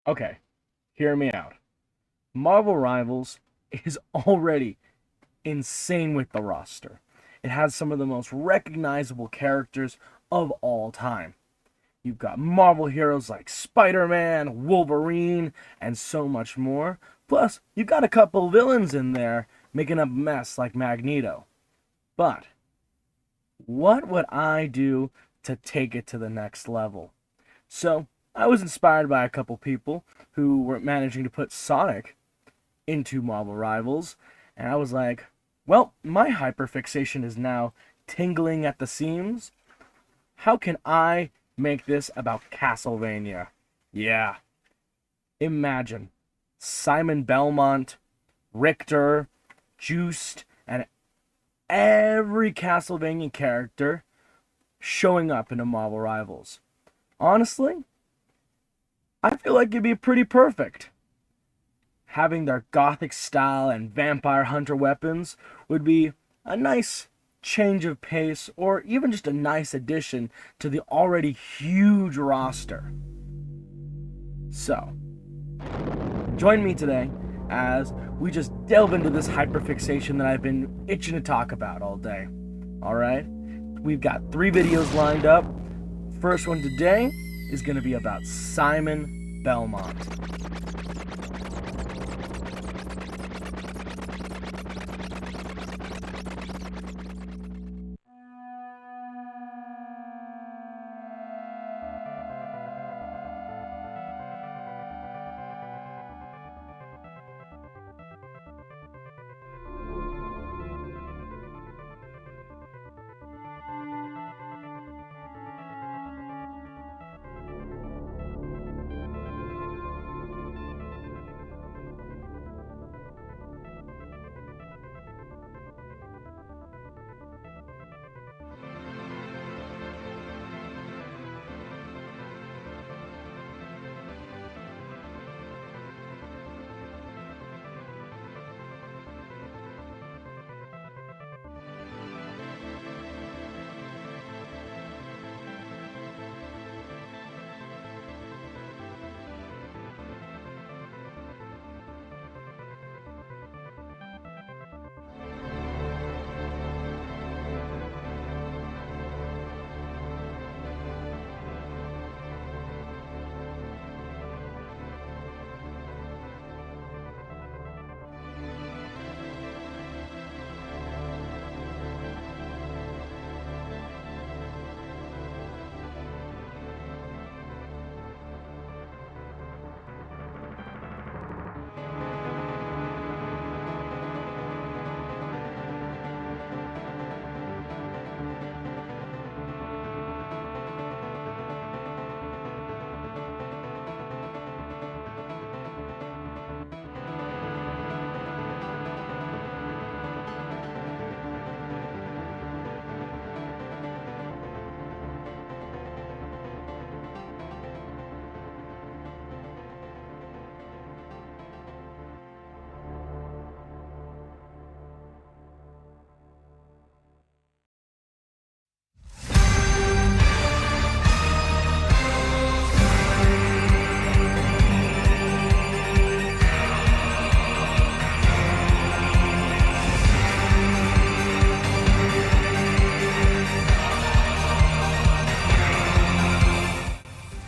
Okay, hear me out. Marvel Rivals is already insane with the roster. It has some of the most recognizable characters of all time. You've got Marvel heroes like Spider-Man, Wolverine, and so much more. Plus, you've got a couple villains in there making a mess like Magneto. But what would I do to take it to the next level? So, I was inspired by a couple people who were managing to put Sonic into Marvel Rivals, and I was like, well, my hyperfixation is now tingling at the seams. How can I make this about Castlevania? Yeah, imagine Simon Belmont, Richter, Juiced, and every Castlevania character showing up in a Marvel Rivals. Honestly, I feel like it'd be pretty perfect. Having their gothic style and vampire hunter weapons would be a nice change of pace or even just a nice addition to the already huge roster. So, join me today as we just delve into this hyperfixation that I've been itching to talk about all day. Alright? We've got 3 videos lined up. First one today is going to be about Simon Belmont.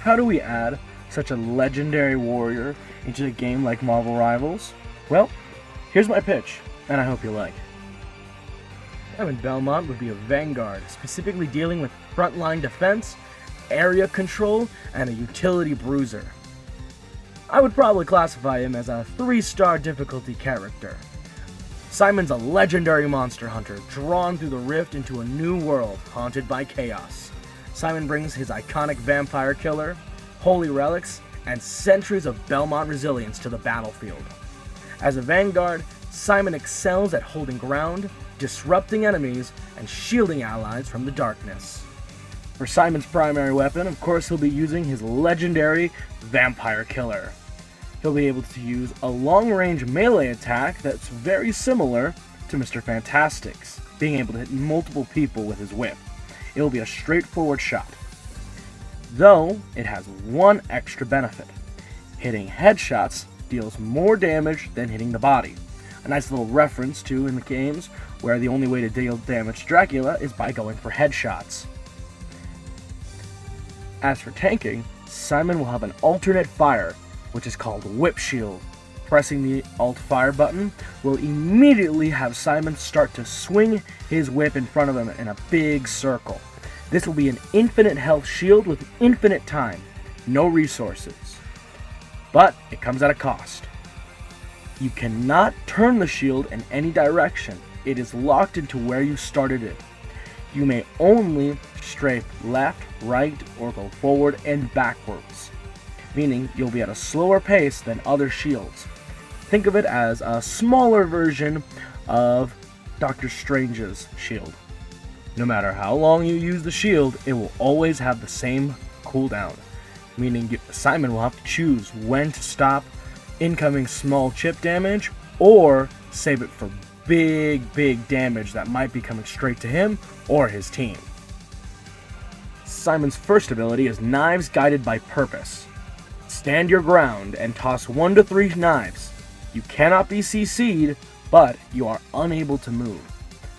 How do we add such a legendary warrior into a game like Marvel Rivals? Well, here's my pitch, and I hope you like. Simon Belmont would be a vanguard, specifically dealing with frontline defense, area control, and a utility bruiser. I would probably classify him as a 3-star difficulty character. Simon's a legendary monster hunter, drawn through the rift into a new world haunted by chaos. Simon brings his iconic vampire killer, holy relics, and centuries of Belmont resilience to the battlefield. As a vanguard, Simon excels at holding ground, disrupting enemies, and shielding allies from the darkness. For Simon's primary weapon, of course, he'll be using his legendary vampire killer. He'll be able to use a long-range melee attack that's very similar to Mr. Fantastic's, being able to hit multiple people with his whip. It'll be a straightforward shot. Though, it has one extra benefit. Hitting headshots deals more damage than hitting the body. A nice little reference to in the games where the only way to deal damage to Dracula is by going for headshots. As for tanking, Simon will have an alternate fire, which is called Whip Shield. Pressing the Alt Fire button will immediately have Simon start to swing his whip in front of him in a big circle. This will be an infinite health shield with infinite time, no resources. But it comes at a cost. You cannot turn the shield in any direction. It is locked into where you started it. You may only strafe left, right, or go forward and backwards, meaning you'll be at a slower pace than other shields. Think of it as a smaller version of Doctor Strange's shield. No matter how long you use the shield, it will always have the same cooldown, meaning Simon will have to choose when to stop incoming small chip damage or save it for big damage that might be coming straight to him or his team. Simon's first ability is Knives Guided by Purpose. Stand your ground and toss 1 to 3 knives. You cannot be CC'd, but you are unable to move.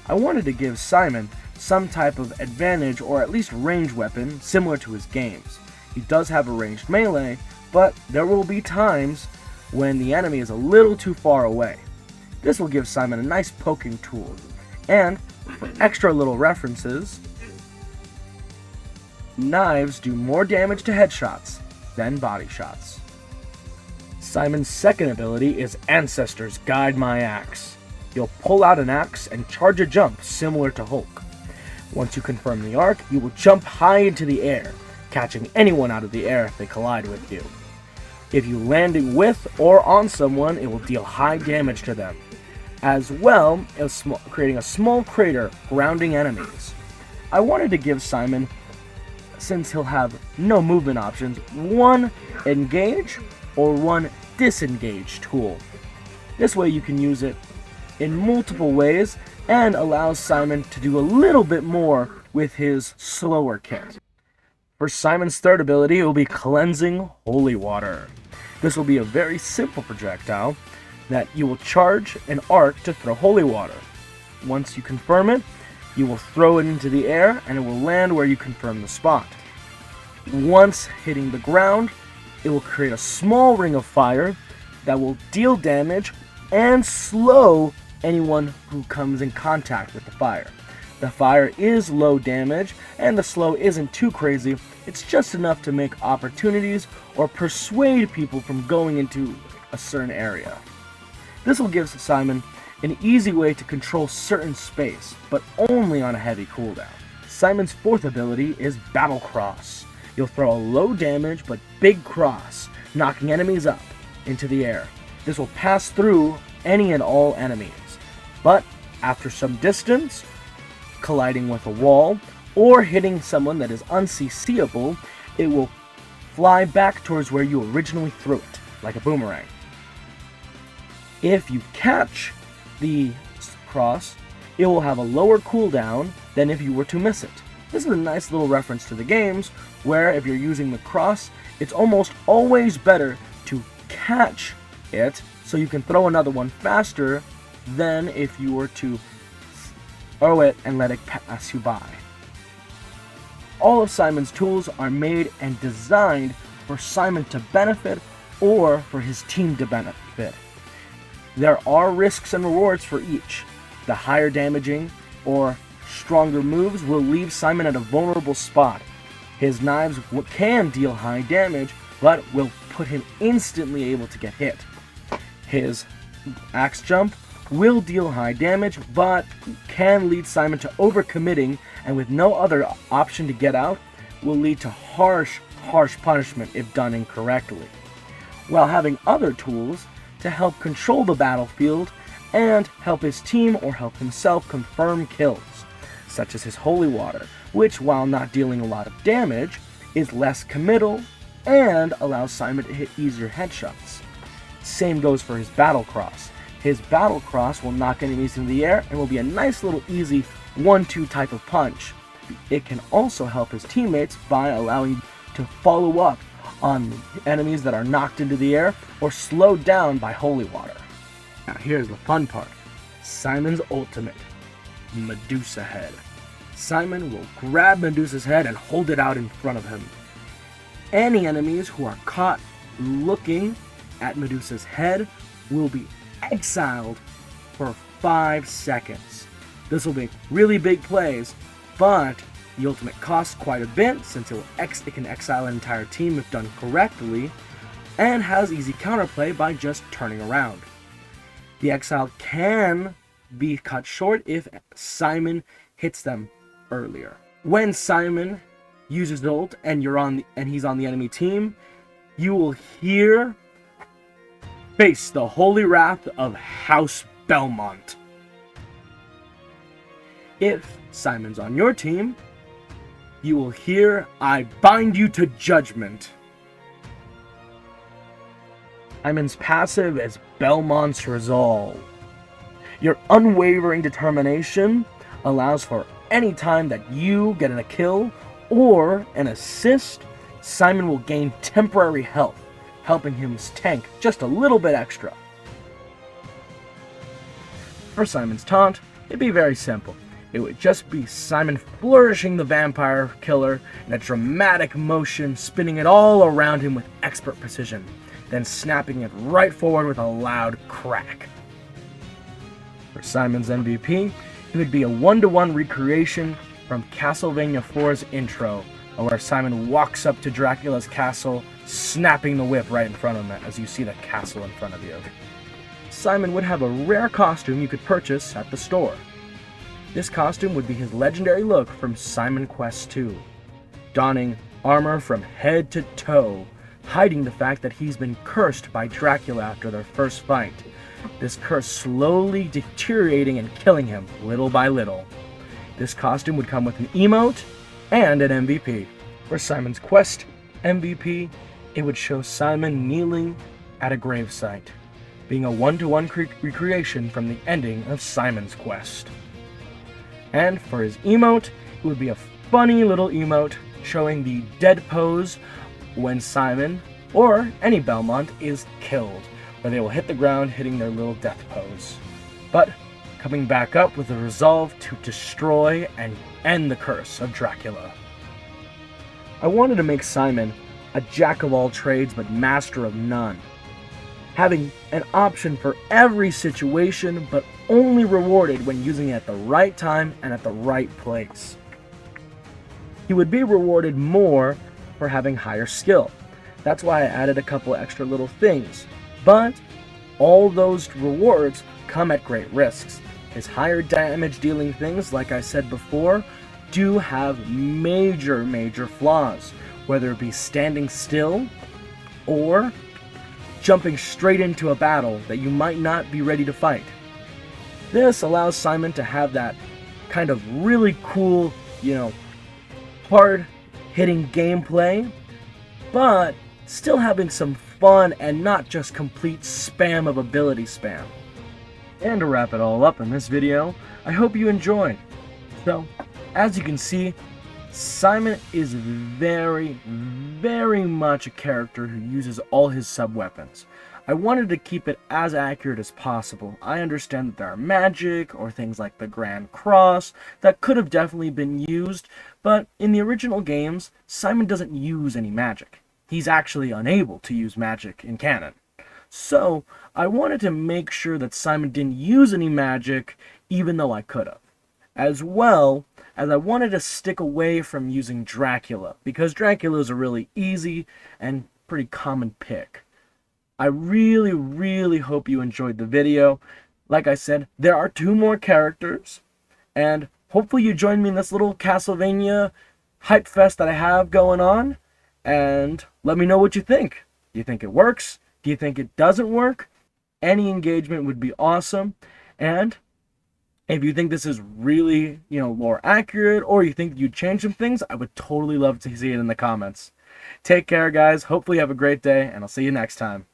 I wanted to give Simon some type of advantage or at least range weapon similar to his games. He does have a ranged melee, but there will be times when the enemy is a little too far away. This will give Simon a nice poking tool. And for extra little references, knives do more damage to headshots than body shots. Simon's second ability is Ancestors Guide My Axe. You'll pull out an axe and charge a jump similar to Hulk. Once you confirm the arc, you will jump high into the air, catching anyone out of the air if they collide with you. If you land with or on someone, it will deal high damage to them, as well as creating a small crater grounding enemies. I wanted to give Simon, since he'll have no movement options, one engage or one disengage tool. This way you can use it in multiple ways and allows Simon to do a little bit more with his slower kit. For Simon's third ability, it will be Cleansing Holy Water. This will be a very simple projectile that you will charge an arc to throw holy water. Once you confirm it, you will throw it into the air and it will land where you confirm the spot. Once hitting the ground, it will create a small ring of fire that will deal damage and slow anyone who comes in contact with the fire. The fire is low damage and the slow isn't too crazy. It's just enough to make opportunities or persuade people from going into a certain area. This will give Simon an easy way to control certain space, but only on a heavy cooldown. Simon's fourth ability is Battle Cross. You'll throw a low damage but big cross, knocking enemies up into the air. This will pass through any and all enemies, but after some distance, colliding with a wall, or hitting someone that is unCCable, it will fly back towards where you originally threw it, like a boomerang. If you catch the cross, it will have a lower cooldown than if you were to miss it. This is a nice little reference to the games, where if you're using the cross, it's almost always better to catch it so you can throw another one faster than if you were to throw it and let it pass you by. All of Simon's tools are made and designed for Simon to benefit or for his team to benefit. There are risks and rewards for each. The higher damaging or stronger moves will leave Simon at a vulnerable spot. His knives can deal high damage, but will put him instantly able to get hit. His axe jump will deal high damage, but can lead Simon to overcommitting, and with no other option to get out, will lead to harsh punishment if done incorrectly, while having other tools to help control the battlefield and help his team or help himself confirm kills, such as his holy water, which, while not dealing a lot of damage, is less committal and allows Simon to hit easier headshots. Same goes for his battle cross. His battle cross will knock enemies in the air and will be a nice little easy 1-2 type of punch. It can also help his teammates by allowing to follow up on enemies that are knocked into the air or slowed down by holy water. Now here's the fun part. Simon's ultimate, Medusa Head. Simon will grab Medusa's head and hold it out in front of him. Any enemies who are caught looking at Medusa's head will be exiled for 5 seconds. This will make really big plays, but the ultimate costs quite a bit since it can exile an entire team if done correctly, and has easy counterplay by just turning around. The exile can be cut short if Simon hits them earlier. When Simon uses the ult and he's on the enemy team, you will hear face the holy wrath of House Belmont. If Simon's on your team, you will hear I bind you to judgment. Simon's passive is Belmont's Resolve. Your unwavering determination allows for any time that you get a kill or an assist, Simon will gain temporary health, helping him tank just a little bit extra. For Simon's taunt, it'd be very simple. It would just be Simon flourishing the vampire killer in a dramatic motion, spinning it all around him with expert precision, then snapping it right forward with a loud crack. For Simon's MVP, it would be a 1-to-1 recreation from Castlevania 4's intro, where Simon walks up to Dracula's castle, snapping the whip right in front of him as you see the castle in front of you. Simon would have a rare costume you could purchase at the store. This costume would be his legendary look from Simon Quest 2, donning armor from head to toe, hiding the fact that he's been cursed by Dracula after their first fight. This curse slowly deteriorating and killing him little by little. This costume would come with an emote and an MVP. For Simon's Quest MVP, it would show Simon kneeling at a gravesite, being a 1-to-1 recreation from the ending of Simon's Quest. And for his emote, it would be a funny little emote showing the dead pose when Simon, or any Belmont, is killed, where they will hit the ground hitting their little death pose, but coming back up with a resolve to destroy and end the curse of Dracula. I wanted to make Simon a jack of all trades but master of none, having an option for every situation but only rewarded when using it at the right time and at the right place. He would be rewarded more for having higher skill. That's why I added a couple extra little things, but all those rewards come at great risks. His higher damage dealing things, like I said before, do have major flaws, whether it be standing still or jumping straight into a battle that you might not be ready to fight. This allows Simon to have that kind of really cool, hard-hitting gameplay, but still having some fun and not just complete spam of ability spam. And to wrap it all up in this video, I hope you enjoyed. So, as you can see, Simon is very much a character who uses all his sub-weapons. I wanted to keep it as accurate as possible. I understand that there are magic, or things like the Grand Cross, that could have definitely been used, but in the original games, Simon doesn't use any magic. He's actually unable to use magic in canon. So, I wanted to make sure that Simon didn't use any magic, even though I could have. As well as I wanted to stick away from using Dracula, because Dracula is a really easy and pretty common pick. I really hope you enjoyed the video. Like I said, there are 2 more characters, and hopefully you join me in this little Castlevania hype fest that I have going on, and let me know what you think. Do you think it works? Do you think it doesn't work? Any engagement would be awesome, and if you think this is really, more accurate, or you think you change some things, I would totally love to see it in the comments. Take care, guys. Hopefully you have a great day, and I'll see you next time.